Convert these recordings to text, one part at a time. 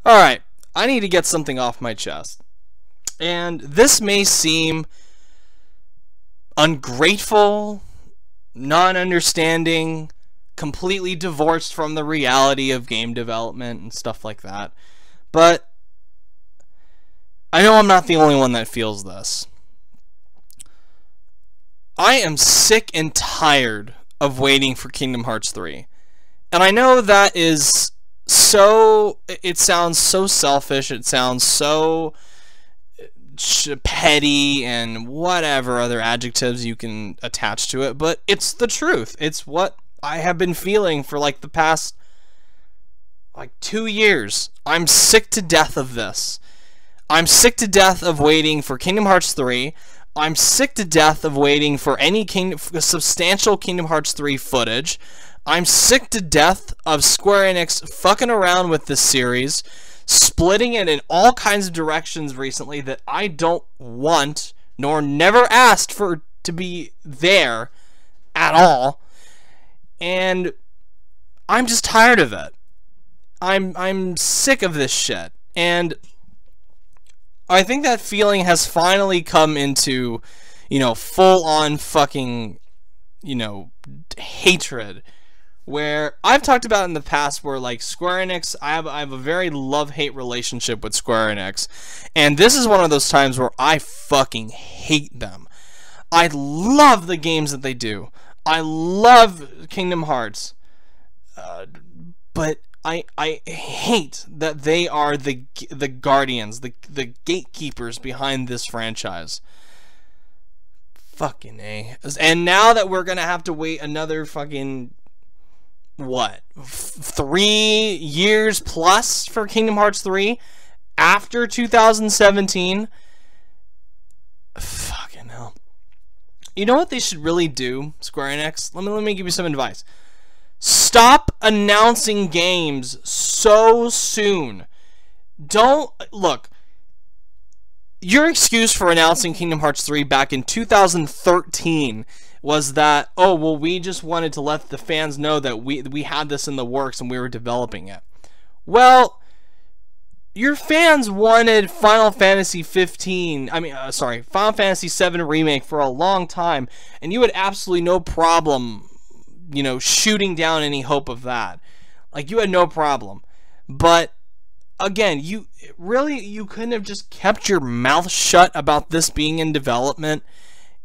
Alright, I need to get something off my chest. And this may seem ungrateful, non-understanding, completely divorced from the reality of game development and stuff like that. But I know I'm not the only one that feels this. I am sick and tired of waiting for Kingdom Hearts 3. And I know that is so, it sounds so selfish, it sounds so petty and whatever other adjectives you can attach to it, but it's the truth. It's what I have been feeling for like the past 2 years. I'm sick to death of this. I'm sick to death of waiting for Kingdom Hearts 3. I'm sick to death of waiting for any substantial Kingdom Hearts 3 footage. I'm sick to death of Square Enix fucking around with this series, splitting it in all kinds of directions recently that I don't want, nor never asked for to be there at all. And I'm just tired of it. I'm sick of this shit. And I think that feeling has finally come into, full-on fucking, hatred. Where I've talked about in the past where, like, Square Enix, I have a very love-hate relationship with Square Enix. And this is one of those times where I fucking hate them. I love the games that they do. I love Kingdom Hearts. But I hate that they are the guardians, the gatekeepers behind this franchise. Fucking A. And now that we're gonna have to wait another fucking, what, 3 years plus for Kingdom Hearts 3 after 2017? Fucking hell. You know what they should really do, Square Enix? Let me give you some advice. Stop announcing games so soon. Look, your excuse for announcing Kingdom Hearts 3 back in 2013 was that, oh, well, we just wanted to let the fans know that we had this in the works and we were developing it. Well, your fans wanted Final Fantasy Final Fantasy VII Remake for a long time, and you had absolutely no problem, shooting down any hope of that. Like, you had no problem. But again, you couldn't have just kept your mouth shut about this being in development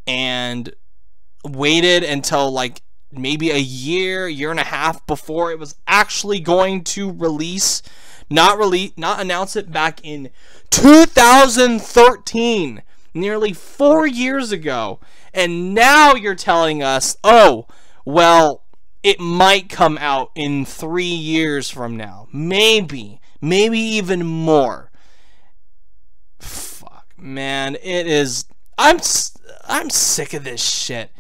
and waited until like maybe a year and a half before it was actually going to release, not announce it back in 2013, nearly 4 years ago. And now you're telling us, oh, well, it might come out in 3 years from now. Maybe even more. Fuck, man, it is. I'm sick of this shit.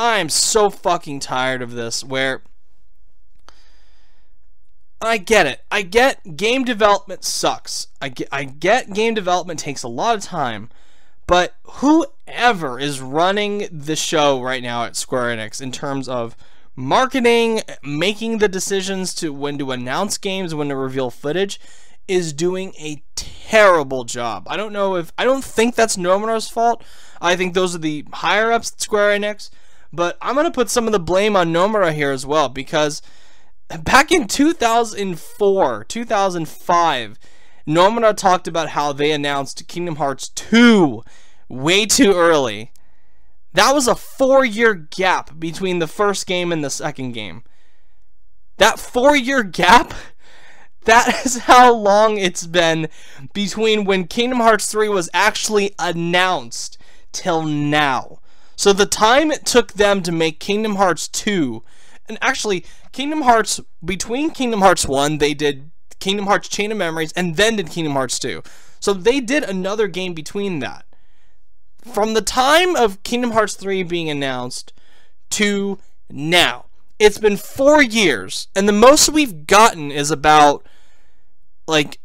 I'm so fucking tired of this. Where I get it. I get game development sucks. I get game development takes a lot of time. But whoever is running the show right now at Square Enix in terms of marketing, making the decisions to when to announce games, when to reveal footage, is doing a terrible job. I don't think that's Nomura's fault. I think those are the higher ups at Square Enix. But I'm going to put some of the blame on Nomura here as well, because back in 2004, 2005, Nomura talked about how they announced Kingdom Hearts 2 way too early. That was a 4-year gap between the first game and the second game. That 4-year gap, that is how long it's been between when Kingdom Hearts 3 was actually announced till now. So the time it took them to make Kingdom Hearts 2, and actually between Kingdom Hearts 1, they did Kingdom Hearts Chain of Memories and then did Kingdom Hearts 2. So they did another game between that. From the time of Kingdom Hearts 3 being announced to now, it's been 4 years, and the most we've gotten is about like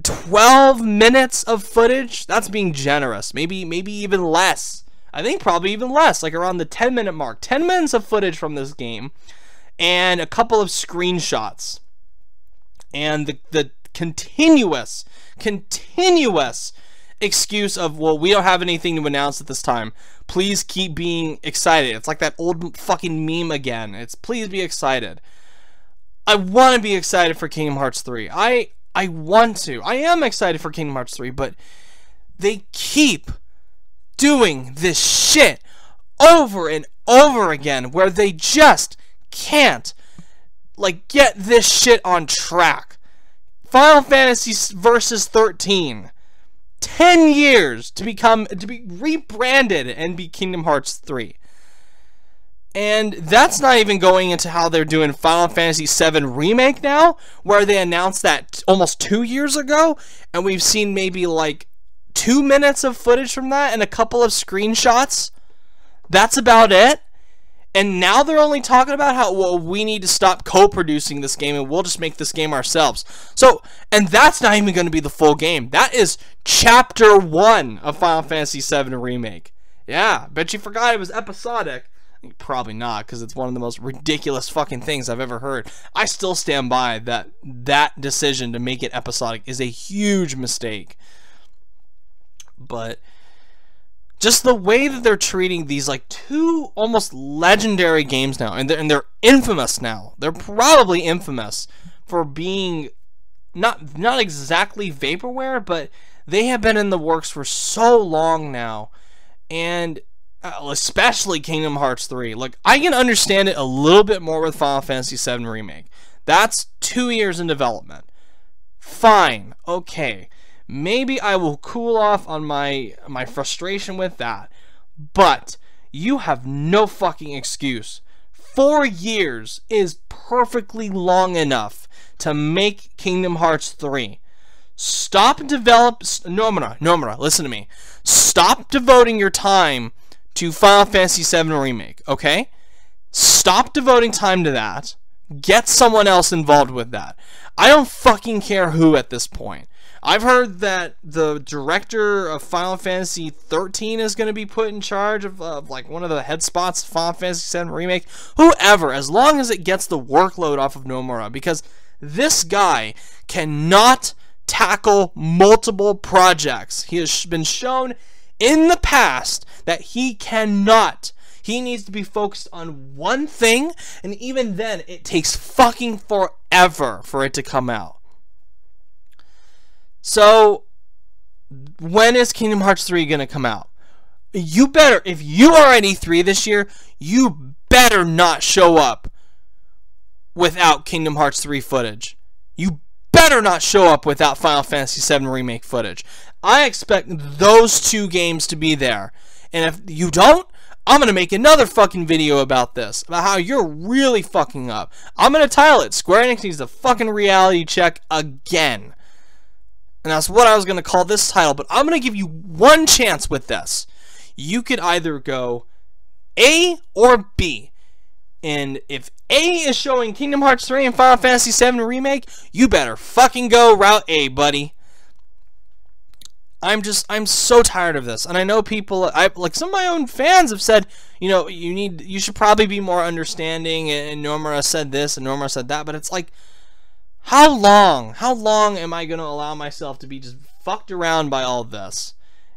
12 minutes of footage. That's being generous. Maybe even less. I think probably even less, like around the 10-minute mark. 10 minutes of footage from this game, and a couple of screenshots. And the continuous excuse of, well, we don't have anything to announce at this time. Please keep being excited. It's like that old fucking meme again. It's please be excited. I want to be excited for Kingdom Hearts 3. I want to. I am excited for Kingdom Hearts 3, but they keep doing this shit over and over again where they just can't, like, get this shit on track. Final Fantasy Versus 13. 10 years to be rebranded and be Kingdom Hearts 3. And that's not even going into how they're doing Final Fantasy VII Remake now, where they announced that almost 2 years ago, and we've seen maybe like 2 minutes of footage from that and a couple of screenshots. That's about it. And now they're only talking about how, well, we need to stop co-producing this game and we'll just make this game ourselves. So, and that's not even going to be the full game. That is Chapter 1 of Final Fantasy VII Remake. Yeah, bet you forgot it was episodic. Probably not, because it's one of the most ridiculous fucking things I've ever heard. I still stand by that decision to make it episodic is a huge mistake. But just the way that they're treating these like 2 almost legendary games now, and they're infamous now. They're probably infamous for being not exactly vaporware, but they have been in the works for so long now, and especially Kingdom Hearts 3. Like, I can understand it a little bit more with Final Fantasy VII Remake. That's 2 years in development. Fine, okay. Maybe I will cool off on my frustration with that. But you have no fucking excuse. 4 years is perfectly long enough to make Kingdom Hearts 3. Stop Nomura, listen to me. Stop devoting your time to Final Fantasy VII Remake, okay? Stop devoting time to that. Get someone else involved with that. I don't fucking care who at this point. I've heard that the director of Final Fantasy 13 is going to be put in charge of like one of the head spots of Final Fantasy VII Remake. Whoever, as long as it gets the workload off of Nomura, because this guy cannot tackle multiple projects. He has been shown in the past that he cannot. He needs to be focused on one thing, and even then, it takes fucking forever for it to come out. So, when is Kingdom Hearts 3 gonna come out? You better, if you are at E3 this year, you better not show up without Kingdom Hearts 3 footage. You better not show up without Final Fantasy VII Remake footage. I expect those 2 games to be there. And if you don't, I'm going to make another fucking video about this. About how you're really fucking up. I'm going to title it, Square Enix needs a fucking reality check again. And that's what I was going to call this title. But I'm going to give you one chance with this. You could either go A or B. And if A is showing Kingdom Hearts 3 and Final Fantasy VII Remake, you better fucking go route A, buddy. I'm so tired of this. And I know people, like some of my own fans have said, you know, you should probably be more understanding, and Nomura said this and Nomura said that, but it's like, how long am I going to allow myself to be just fucked around by all this?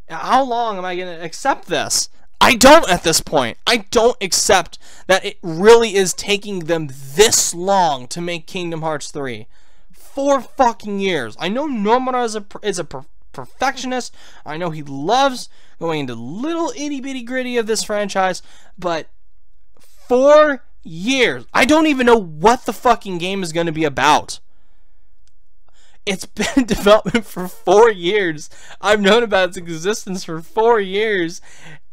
How long am I going to accept this? I don't at this point. I don't accept that it really is taking them this long to make Kingdom Hearts 3. 4 fucking years. I know Nomura is a perfectionist. I know he loves going into little itty bitty gritty of this franchise, but 4 years. I don't even know what the fucking game is going to be about. It's been in development for 4 years. I've known about its existence for 4 years,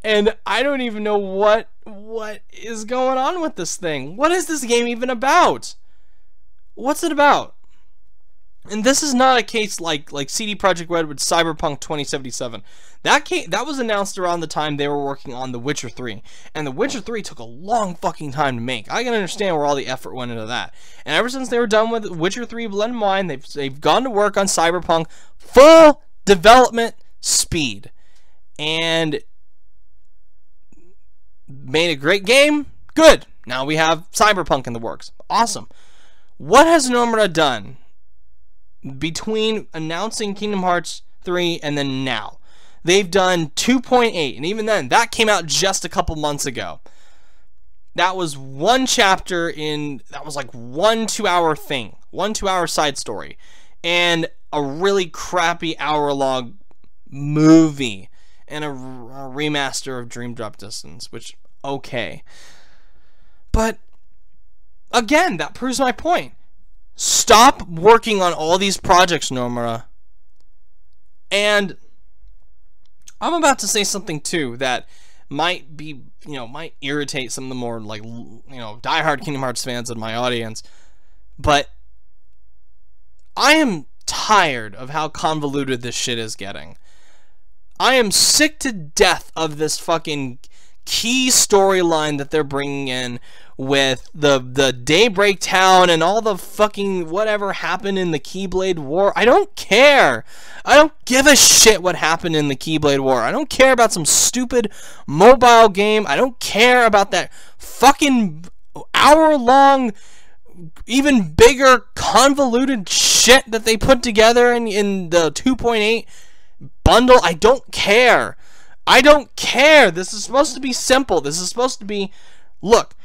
and I don't even know what is going on with this thing. What is this game even about? What's it about? And this is not a case like CD Projekt Red with Cyberpunk 2077. That was announced around the time they were working on The Witcher 3. And The Witcher 3 took a long fucking time to make. I can understand where all the effort went into that. And ever since they were done with Witcher 3 Blood and Wine, they've gone to work on Cyberpunk full development speed. And made a great game. Good. Now we have Cyberpunk in the works. Awesome. What has Nomura done between announcing Kingdom Hearts 3 and then now. They've done 2.8, and even then, that came out just a couple months ago. That was one chapter that was like 1 2-hour thing, 1 2-hour side story, and a really crappy hour-long movie, and a remaster of Dream Drop Distance, which, okay. But, again, that proves my point. Stop working on all these projects, Nomura. And I'm about to say something too that might be, might irritate some of the more like, diehard Kingdom Hearts fans in my audience. But I am tired of how convoluted this shit is getting. I am sick to death of this fucking key storyline that they're bringing in with the Daybreak Town and all the fucking whatever happened in the Keyblade War. I don't care. I don't give a shit what happened in the Keyblade War. I don't care about some stupid mobile game. I don't care about that fucking hour-long, even bigger, convoluted shit that they put together in the 2.8 bundle. I don't care. I don't care. This is supposed to be simple. This is supposed to be, look,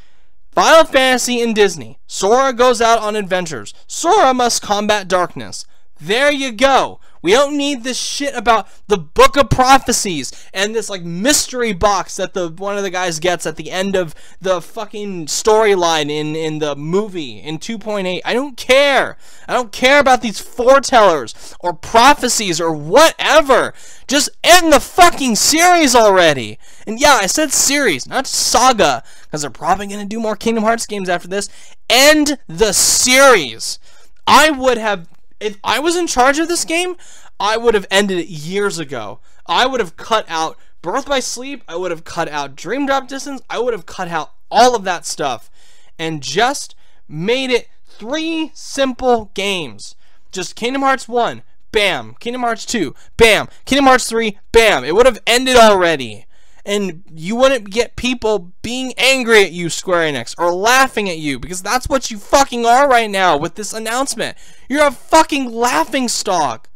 Final Fantasy and Disney. Sora goes out on adventures. Sora must combat darkness. There you go. We don't need this shit about the Book of Prophecies and this like mystery box that one of the guys gets at the end of the fucking storyline in the movie in 2.8. I don't care. I don't care about these foretellers or prophecies or whatever. Just end the fucking series already. And yeah, I said series, not saga, because they're probably going to do more Kingdom Hearts games after this. End the series. I would have, if I was in charge of this game, I would have ended it years ago. I would have cut out Birth by Sleep. I would have cut out Dream Drop Distance. I would have cut out all of that stuff and just made it 3 simple games. Just Kingdom Hearts 1, bam. Kingdom Hearts 2, bam. Kingdom Hearts 3, bam. It would have ended already. And you wouldn't get people being angry at you, Square Enix, or laughing at you, because that's what you fucking are right now with this announcement. You're a fucking laughingstock.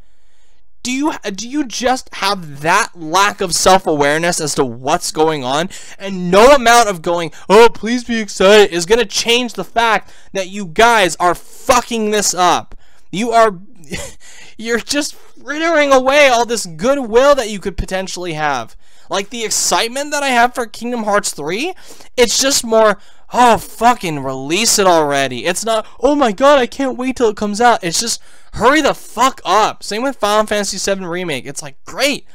Do you just have that lack of self-awareness as to what's going on? And no amount of going, oh, please be excited, is going to change the fact that you guys are fucking this up. You're just frittering away all this goodwill that you could potentially have. Like, the excitement that I have for Kingdom Hearts 3, it's just more, oh, fucking release it already. It's not, oh my god, I can't wait till it comes out. It's just, hurry the fuck up. Same with Final Fantasy VII Remake. It's like, great,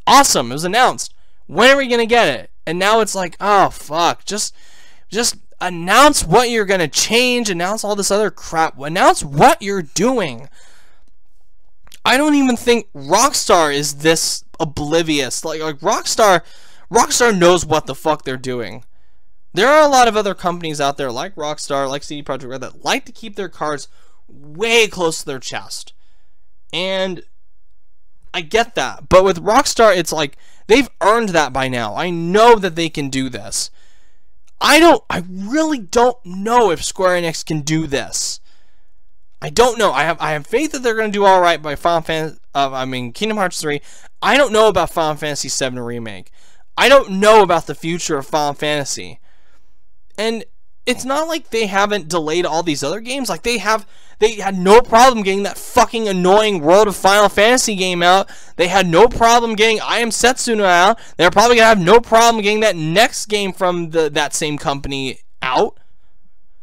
awesome, it was announced. When are we gonna get it? And now it's like, oh, fuck, just announce what you're gonna change, announce all this other crap, announce what you're doing. I don't even think Rockstar is this oblivious. Like Rockstar knows what the fuck they're doing. There are a lot of other companies out there like Rockstar, like CD Projekt Red, that like to keep their cards way close to their chest. And I get that. But with Rockstar, it's like they've earned that by now. I know that they can do this. I really don't know if Square Enix can do this. I don't know. I have faith that they're going to do all right by Kingdom Hearts 3. I don't know about Final Fantasy VII Remake. I don't know about the future of Final Fantasy. And it's not like they haven't delayed all these other games. Like, they had no problem getting that fucking annoying World of Final Fantasy game out. They had no problem getting I Am Setsuna out. They're probably going to have no problem getting that next game from that same company out.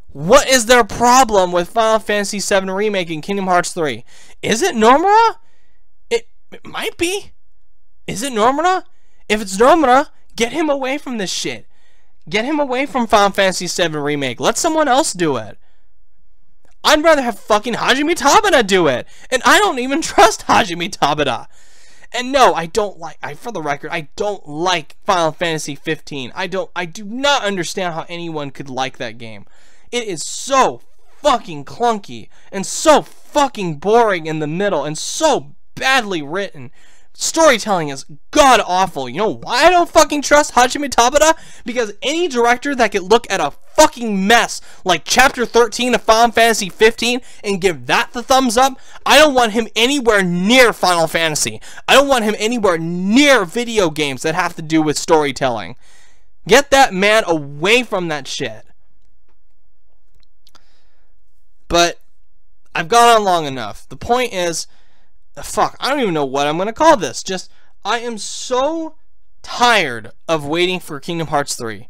What is their problem with Final Fantasy VII Remake and Kingdom Hearts 3? Is it Nomura? It might be. Is it Nomura? If it's Nomura, get him away from this shit. Get him away from Final Fantasy VII Remake. Let someone else do it. I'd rather have fucking Hajime Tabata do it. And I don't even trust Hajime Tabata. And no, I don't like, for the record, I don't like Final Fantasy 15. I do not understand how anyone could like that game. It is so fucking clunky and so fucking boring in the middle and so badly written. Storytelling is god awful. You know why I don't fucking trust Hajime Tabata? Because any director that could look at a fucking mess like Chapter 13 of Final Fantasy 15 and give that the thumbs up, I don't want him anywhere near Final Fantasy. I don't want him anywhere near video games that have to do with storytelling. Get that man away from that shit. But I've gone on long enough. The point is, fuck, I don't even know what I'm going to call this. Just, I am so tired of waiting for Kingdom Hearts 3.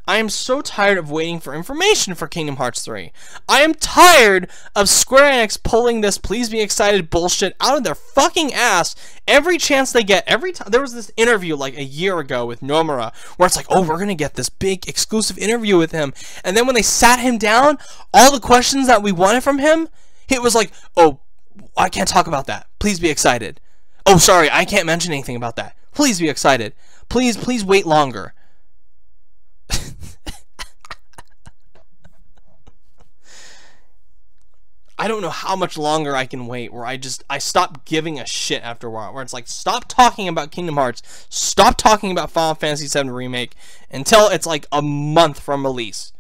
I am so tired of waiting for information for Kingdom Hearts 3. I am tired of Square Enix pulling this please be excited bullshit out of their fucking ass every chance they get. Every time there was this interview like a year ago with Nomura where it's like, oh, we're going to get this big exclusive interview with him. And then when they sat him down, all the questions that we wanted from him, it was like, oh, I can't talk about that. Please be excited. Oh, sorry, I can't mention anything about that. Please be excited. Please wait longer. I don't know how much longer I can wait where I stop giving a shit after a while. Where it's like, stop talking about Kingdom Hearts. Stop talking about Final Fantasy VII Remake until it's like a month from release.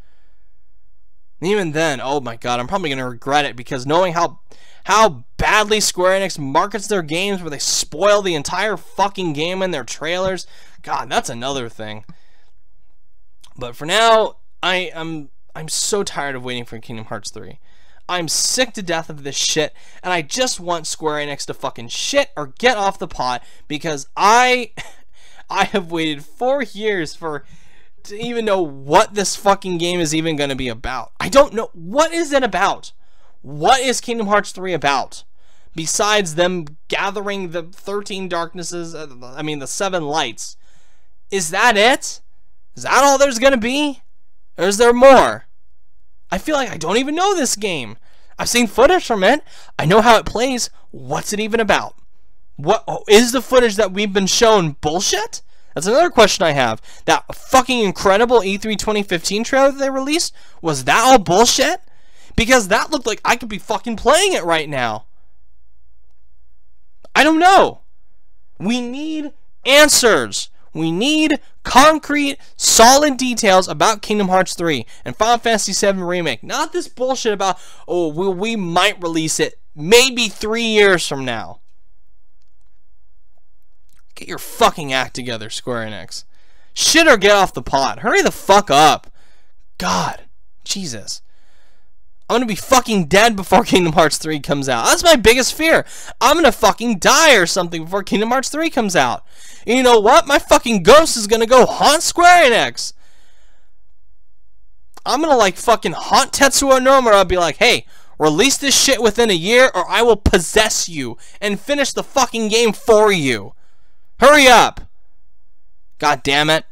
And even then, oh my god, I'm probably going to regret it because knowing how badly Square Enix markets their games where they spoil the entire fucking game in their trailers. God, that's another thing. But for now, I'm so tired of waiting for Kingdom Hearts 3. I'm sick to death of this shit, and I just want Square Enix to fucking shit or get off the pot because I have waited 4 years to even know what this fucking game is even going to be about. I don't know. What is it about? What is Kingdom Hearts 3 about? Besides them gathering the 13 darknesses, the 7 lights. Is that it? Is that all there's going to be? Or is there more? I feel like I don't even know this game. I've seen footage from it. I know how it plays. What's it even about? What is the footage that we've been shown bullshit? That's another question I have. That fucking incredible E3 2015 trailer that they released, was that all bullshit? Because that looked like I could be fucking playing it right now. I don't know. We need answers. We need concrete, solid details about Kingdom Hearts 3 and Final Fantasy VII Remake. Not this bullshit about, oh, we might release it maybe 3 years from now. Get your fucking act together, Square Enix. Shit or get off the pot. Hurry the fuck up. God. Jesus. I'm gonna be fucking dead before Kingdom Hearts 3 comes out. That's my biggest fear. I'm gonna fucking die or something before Kingdom Hearts 3 comes out. And you know what? My fucking ghost is gonna go haunt Square Enix. I'm gonna like fucking haunt Tetsuo Nomura and be like, hey, release this shit within a year or I will possess you and finish the fucking game for you. Hurry up. God damn it.